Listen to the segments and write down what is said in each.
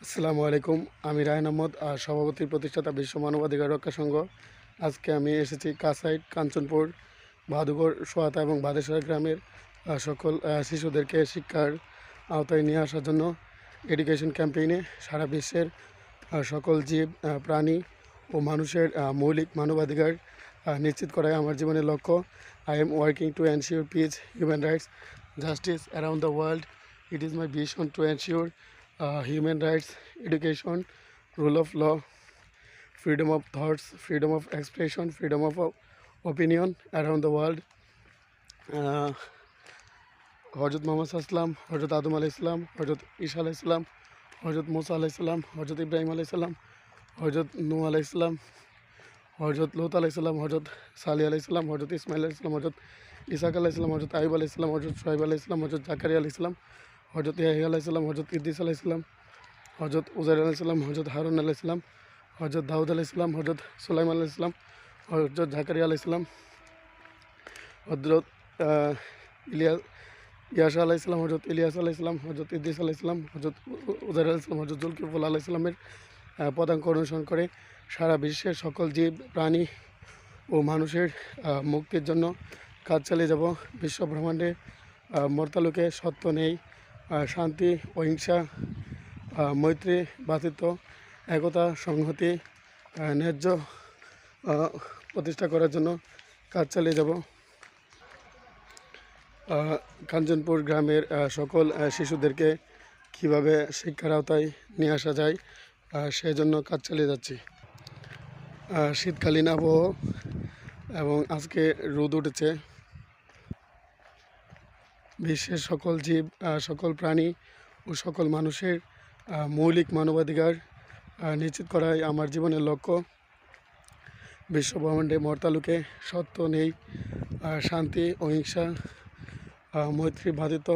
আসসালামু আলাইকুম। আমি রায়হান আহমদ, সভাপতি প্রতিষ্ঠাতা বিশ্ব মানবাধিকার রক্ষা সংঘ। আজকে আমি এসেছি কাসাইড, কাঞ্চনপুর, ভাদুঘর, সোয়াতা এবং বাদেশ্বর গ্রামের সকল শিশুদেরকে শিক্ষার আওতায় নিয়ে আসার জন্য এডুকেশন ক্যাম্পেইনে সারা বিশ্বের সকল জীব, প্রাণী ও মানুষের মৌলিক মানবাধিকার নিশ্চিত করাই আমার জীবনের লক্ষ্য। I am working to ensure piece, human rights, justice around the world. It is my vision to ensure human rights, education, rule of law, freedom of thoughts, freedom of expression, freedom of opinion around the world. হজরত মোহাম্মদ সাল্লাম, হজরত আদম আলাইসাল্লাম, হজরত ঈসা আলাইসাল্লাম, হজরত মুসা আলাইসাল্লাম, হজরত ইব্রাহিম আলাইসাল্লাম, হজরত নূহ আলাইসাল্লাম, হজরত লুত আলাইসাল্লাম, হজরত সালি আলাইসাল্লাম, হজরত ইসমাইল আলাইসাল্লাম, হজরত ইসাক আলাইসাল্লাম, হজরত আইব আলাইসাল্লাম, হজরত সোহাইব আলাইসাল্লাম, হজরত জাকারিয়া আলাইসাল্লাম, হজরত ইয়াহিয়া আলাইসাল্লাম, হজরত ইদ্রিস আলাইসাল্লাম, হজরত উজাইর আলাইসাল্লাম, হজরত হারুন আলাইসাল্লাম, হজরত দাউদ আলাইসাল্লাম, হজরত সুলাইমান আলাইসাল্লাম, হজরত জাকারিয়া আলাইসাল্লাম, হজরত ইয়াসা আলাইসাল্লাম, হজরত ইলিয়াস আলাইসাল্লাম, হজরত ইদ্রিস আলাইসাল্লাম, হজরত উজাইর আলাইসাল্লাম, হজরত জুলকিফুল আলাইসাল্লামের পদাঙ্ক অনুসরণ করে সারা বিশ্বের সকল জীব, প্রাণী ও মানুষের মুক্তির জন্য কাজ চালিয়ে যাব। বিশ্ব ব্রহ্মাণ্ডে মর্তালোকে সত্য নেই, শান্তি, অহিংসা, মৈত্রী, ভ্রাতৃত্ব, একতা, সংহতি, ন্যায্য প্রতিষ্ঠা করার জন্য কাজ চালিয়ে যাব। কাঞ্চনপুর গ্রামের সকল শিশুদেরকে কিভাবে শিক্ষার আওতায় নিয়ে আসা যায় সেই জন্য কাজ চালিয়ে যাচ্ছি। শীতকালীন আবহাওয়া এবং আজকে রোদ উঠেছে। বিশ্বের সকল জীব, সকল প্রাণী ও সকল মানুষের মৌলিক মানবাধিকার নিশ্চিত করাই আমার জীবনের লক্ষ্য। বিশ্ব ব্রহ্মাণ্ডে মর্তালোকে সত্য নেই, শান্তি, অহিংসা, মৈত্রী, ভ্রাতৃত্ব,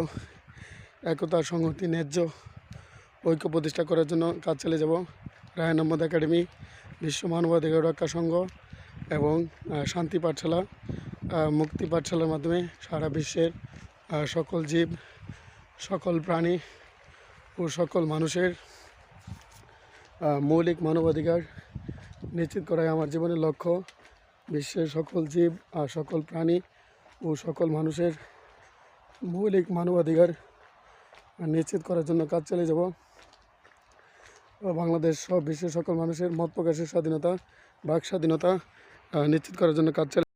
একতা, সংহতি, ন্যায্য ঐক্য প্রতিষ্ঠা করার জন্য কাজ চালিয়ে যাব। রায়হান আহমদ একাডেমি, বিশ্ব মানবাধিকার রক্ষা সংঘ এবং শান্তি পাঠশালা, মুক্তি পাঠশালার মাধ্যমে সারা বিশ্বের সকল জীব, সকল প্রাণী ও সকল মানুষের মৌলিক মানবাধিকার নিশ্চিত করাই আমার জীবনের লক্ষ্য। বিশ্বের সকল জীব, সকল প্রাণী ও সকল মানুষের মৌলিক মানবাধিকার নিশ্চিত করার জন্য কাজ চালিয়ে যাব। বাংলাদেশ সহ বিশ্বের সকল মানুষের মত প্রকাশের স্বাধীনতা, বাক স্বাধীনতা নিশ্চিত করার জন্য কাজ চালিয়ে